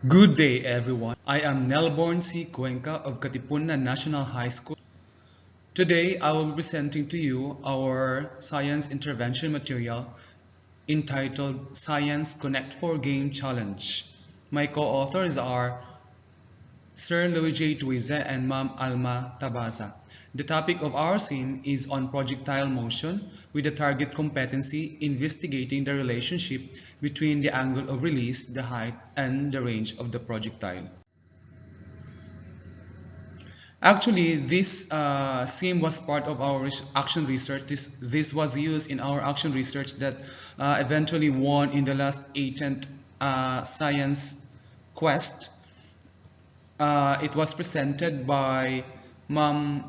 Good day, everyone. I am Nelborn C. Cuenca of Katipunan National High School. Today, I will be presenting to you our science intervention material entitled Science Connect 4 Game Challenge. My co-authors are Sir Louis J. Tuize and Ma'am Alma Tabasa. The topic of our scene is on projectile motion with the target competency investigating the relationship between the angle of release, the height, and the range of the projectile. Actually, this sim was part of our action research. This was used in our action research that eventually won in the last 18th Science Quest. It was presented by Ma'am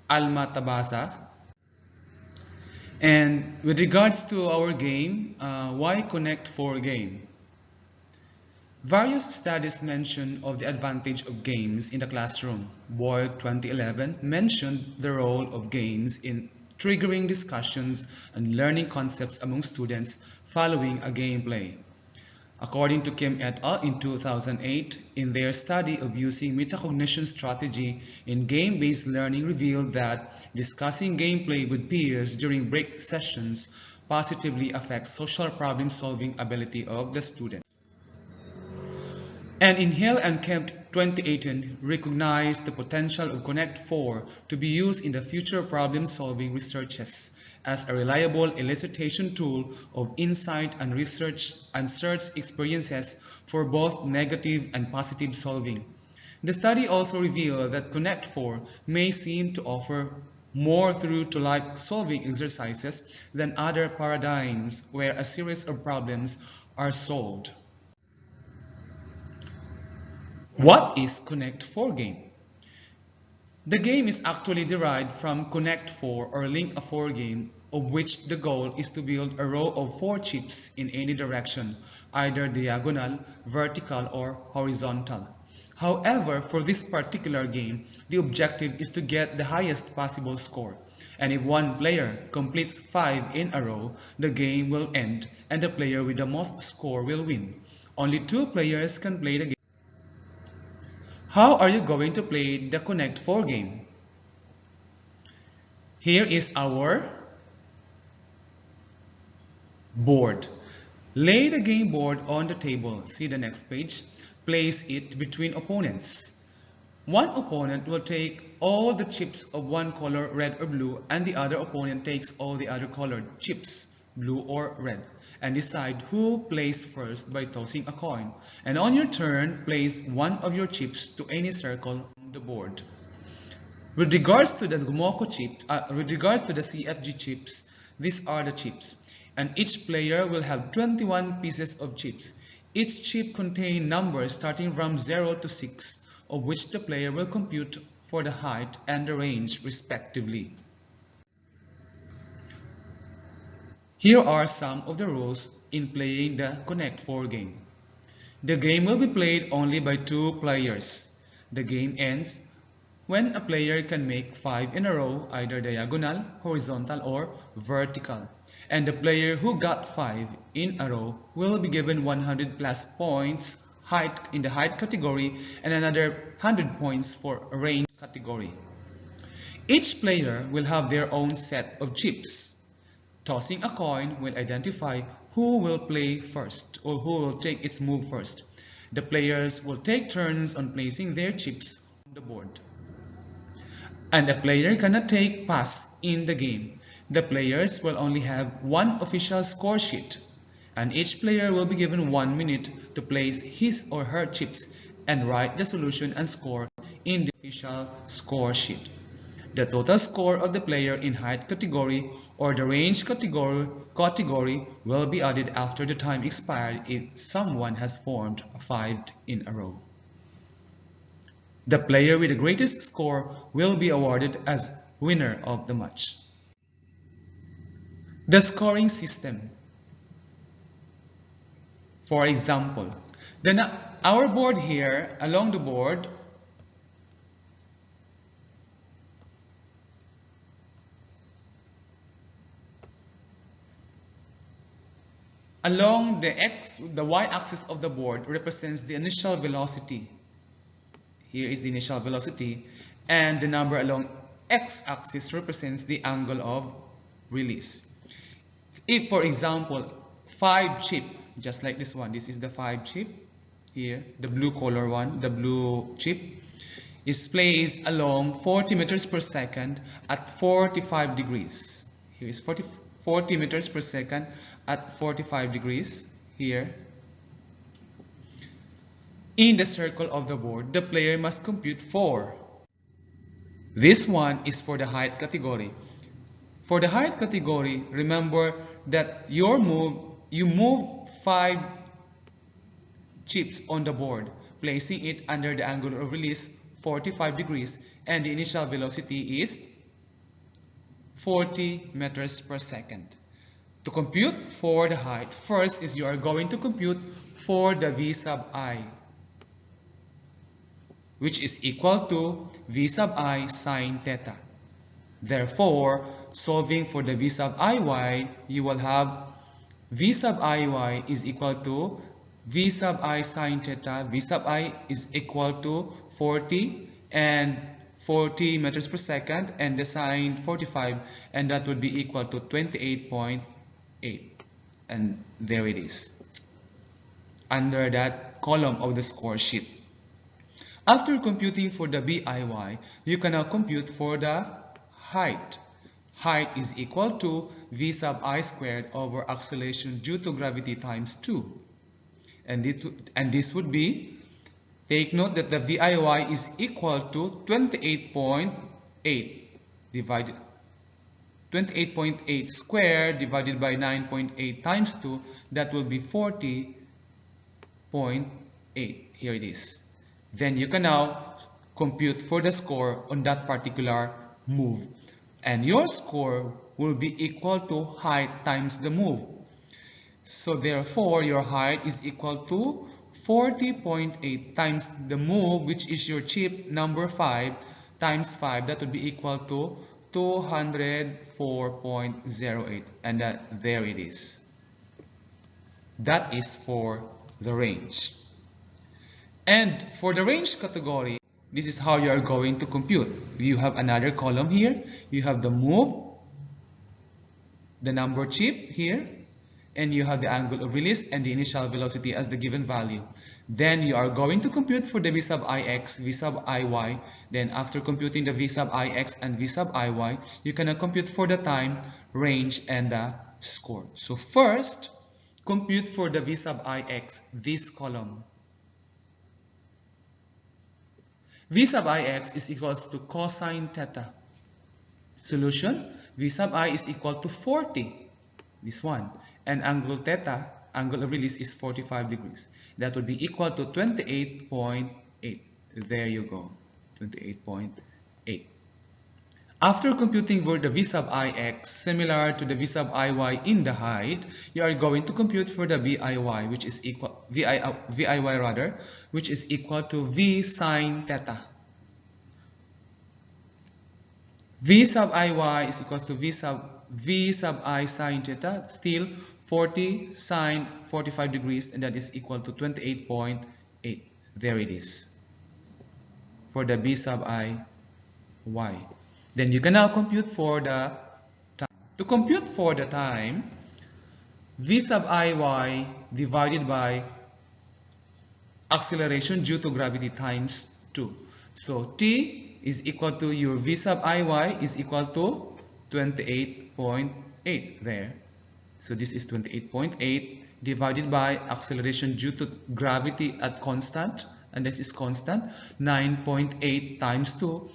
Alma Tabasa. And with regards to our game, why Connect 4 game? Various studies mention of the advantage of games in the classroom. Boyle 2011 mentioned the role of games in triggering discussions and learning concepts among students following a gameplay. According to Kim et al. In 2008, in their study of using metacognition strategy in game-based learning revealed that discussing gameplay with peers during break sessions positively affects social problem-solving ability of the students. And in Hill and Kemp 2018 recognized the potential of Connect 4 to be used in the future problem-solving researches as a reliable elicitation tool of insight and research and search experiences for both negative and positive solving. The study also revealed that Connect 4 may seem to offer more through-to-life solving exercises than other paradigms where a series of problems are solved. What is Connect 4 game? The game is actually derived from Connect 4 or Link a 4 game, of which the goal is to build a row of 4 chips in any direction, either diagonal, vertical, or horizontal. However, for this particular game, the objective is to get the highest possible score. And if one player completes 5 in a row, the game will end and the player with the most score will win. Only 2 players can play the game. How are you going to play the Connect 4 game? Here is our board. Lay the game board on the table. See the next page. Place it between opponents. One opponent will take all the chips of one color, red or blue, and the other opponent takes all the other colored chips, blue or red, and decide who plays first by tossing a coin. And on your turn, place one of your chips to any circle on the board. With regards to the CFG chips, these are the chips. And each player will have 21 pieces of chips. Each chip contains numbers starting from 0 to 6, of which the player will compute for the height and the range respectively. Here are some of the rules in playing the Connect 4 game. The game will be played only by 2 players. The game ends when a player can make 5 in a row, either diagonal, horizontal, or vertical. And the player who got 5 in a row will be given 100 plus points in the height category and another 100 points for range category. Each player will have their own set of chips. Tossing a coin will identify who will play first or who will take its move first. The players will take turns on placing their chips on the board. And a player cannot take pass in the game. The players will only have one official score sheet, and each player will be given 1 minute to place his or her chips and write the solution and score in the official score sheet. The total score of the player in height category or the range category will be added after the time expired if someone has formed 5 in a row. The player with the greatest score will be awarded as winner of the match. The scoring system. For example, our board here, along the board, Along the y-axis of the board represents the initial velocity. Here is the initial velocity, and the number along x-axis represents the angle of release. If, for example, 5 chip, just like this one, this is the 5 chip here, the blue color one, the blue chip, is placed along 40 meters per second at 45 degrees. Here is 40 meters per second at 45 degrees here. In the circle of the board, the player must compute 4. This one is for the height category. For the height category, remember that you move 5 chips on the board, placing it under the angle of release 45 degrees, and the initial velocity is 40 meters per second. To compute for the height, first is you are going to compute for the V sub I, which is equal to V sub I sine theta. Therefore, solving for the V sub IY, you will have V sub IY is equal to V sub I sine theta. V sub I is equal to 40 and 40 meters per second, and the sine 45, and that would be equal to 28.8. And there it is, under that column of the score sheet. After computing for the BIY, you can now compute for the height. Height is equal to V sub I squared over acceleration due to gravity times 2. And this would be, take note that the VIY is equal to 28.8 divided 28.8 squared divided by 9.8 times 2, that will be 40.8. Here it is. Then you can now compute for the score on that particular move. And your score will be equal to height times the move. So therefore, your height is equal to 40.8 times the move, which is your chip number 5, times 5. That would be equal to 204.08. And there it is. That is for the range. And for the range category, this is how you are going to compute. You have another column here. You have the move, the number chip here, and you have the angle of release and the initial velocity as the given value. Then you are going to compute for the V sub Ix, V sub Iy. Then after computing the V sub Ix and V sub Iy, you can compute for the time, range, and the score. So first, compute for the V sub Ix, this column. V sub Ix is equals to cosine theta. Solution, V sub I is equal to 40, this one. And angle theta, angle of release, is 45 degrees. That would be equal to 28.8. There you go, 28.8. After computing for the V sub Ix, similar to the V sub Iy in the height, you are going to compute for the VIY, which is equal VIY rather, which is equal to V sine theta. V sub Iy is equal to V sub I sine theta, still 40 sine 45 degrees, and that is equal to 28.8. There it is for the V sub Iy. Then you can now compute for the time. To compute for the time, V sub Iy divided by acceleration due to gravity times 2. So T is equal to your V sub Iy is equal to 28.8 there. So this is 28.8 divided by acceleration due to gravity at constant, and this is constant, 9.8 times 2.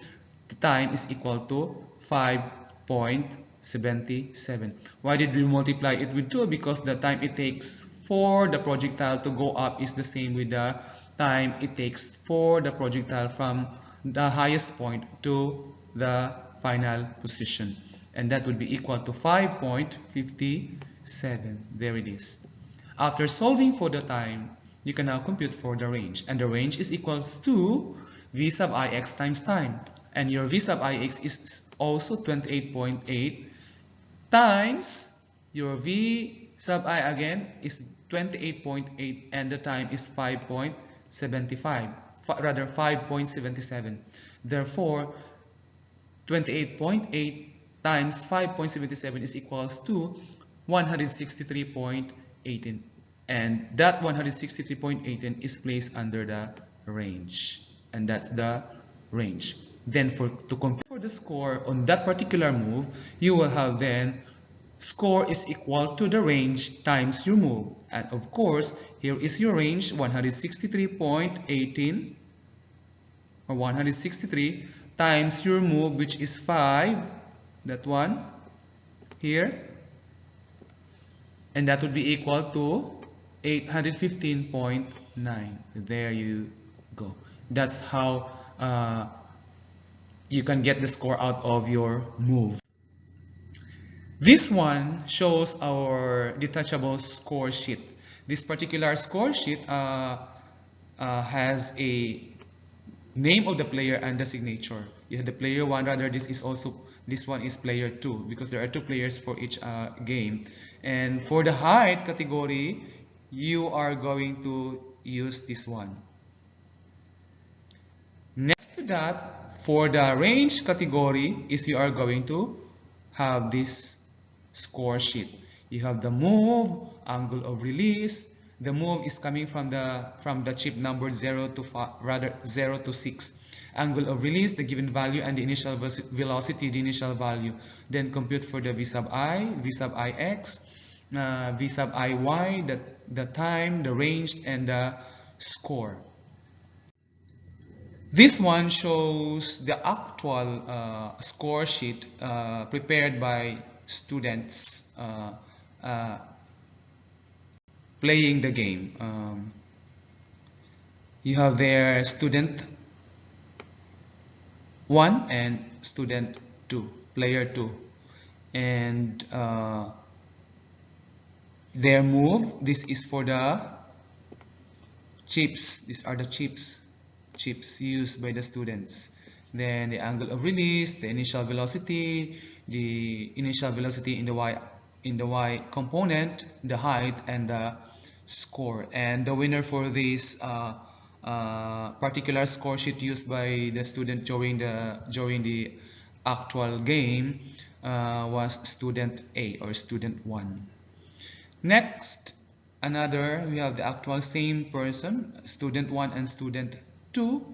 The time is equal to 5.77. Why did we multiply it with 2? Because the time it takes for the projectile to go up is the same with the time it takes for the projectile from the highest point to the final position. And that would be equal to 5.57. There it is. After solving for the time, you can now compute for the range. And the range is equal to V sub Ix times time. And your V sub Ix is also 28.8 times your V Sub I again is 28.8 and the time is 5.75, rather 5.77. Therefore, 28.8 times 5.77 is equals to 163.18, and that 163.18 is placed under the range, and that's the range. Then to compute for the score on that particular move, you will have then score is equal to the range times your move, and of course here is your range 163.18 or 163 times your move, which is 5, that one here, and that would be equal to 815.9. There you go. That's how you can get the score out of your move. This one shows our detachable score sheet. This particular score sheet has a name of the player and the signature. You have the player 1, rather this one is player 2, because there are 2 players for each game. And for the height category, you are going to use this one. Next to that, for the range category, is you are going to have this score sheet. You have the move, angle of release. The move is coming from the chip number 0 to 6. Angle of release, the given value, and the initial velocity, the initial value. Then compute for the v sub I, v sub ix, v sub iy, the time, the range, and the score. This one shows the actual score sheet prepared by students playing the game. You have their student 1 and student 2, player 2, and their move. This is for the chips. These are the chips used by the students. Then the angle of release, the initial velocity in the y component, the height, and the score. And the winner for this particular score sheet used by the student during the actual game was student A, or student 1. Next, we have the actual same person, student 1 and student 2.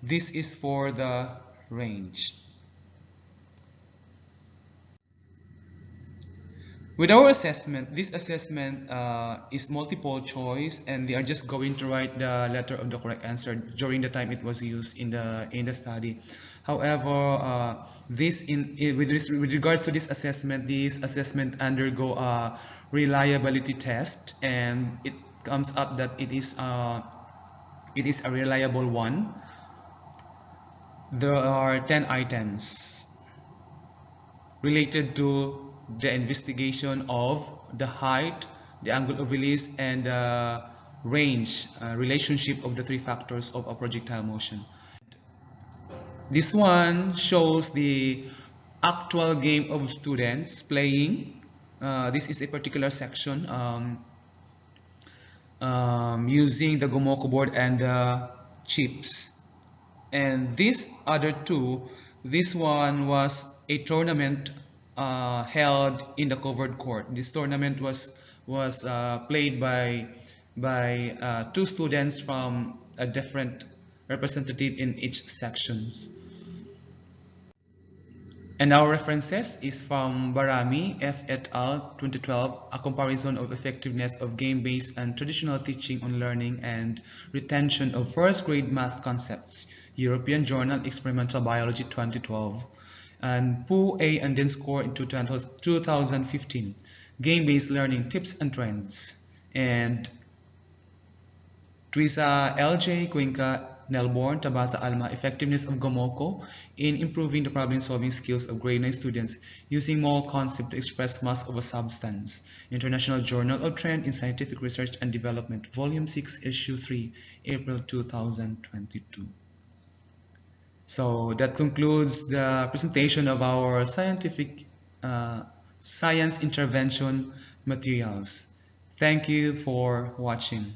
This is for the range. With our assessment, this assessment is multiple choice, and they are just going to write the letter of the correct answer during the time it was used in the study. However, with regards to this assessment undergo a reliability test, and it comes up that it is a reliable one. There are 10 items related to the investigation of the height, the angle of release, and the range relationship of the 3 factors of a projectile motion. This one shows the actual game of students playing. This is a particular section using the Gomoko board and the chips. And these other 2, this one was a tournament held in the covered court. This tournament was played by 2 students from a different representative in each sections. And our references is from Barami, F. et al. 2012, A Comparison of Effectiveness of Game-Based and Traditional Teaching on Learning and Retention of First Grade Math Concepts, European Journal Experimental Biology 2012. And Pu, A, and then score in 2015, Game-Based Learning Tips and Trends. And Twisa, LJ, Cuenca, Nelborn, Tabasa, Alma, Effectiveness of Gomoko in Improving the Problem-Solving Skills of Grade 9 Students Using Mole Concept to Express Mass of a Substance. International Journal of Trend in Scientific Research and Development, Volume 6, Issue 3, April 2022. So that concludes the presentation of our science intervention materials. Thank you for watching.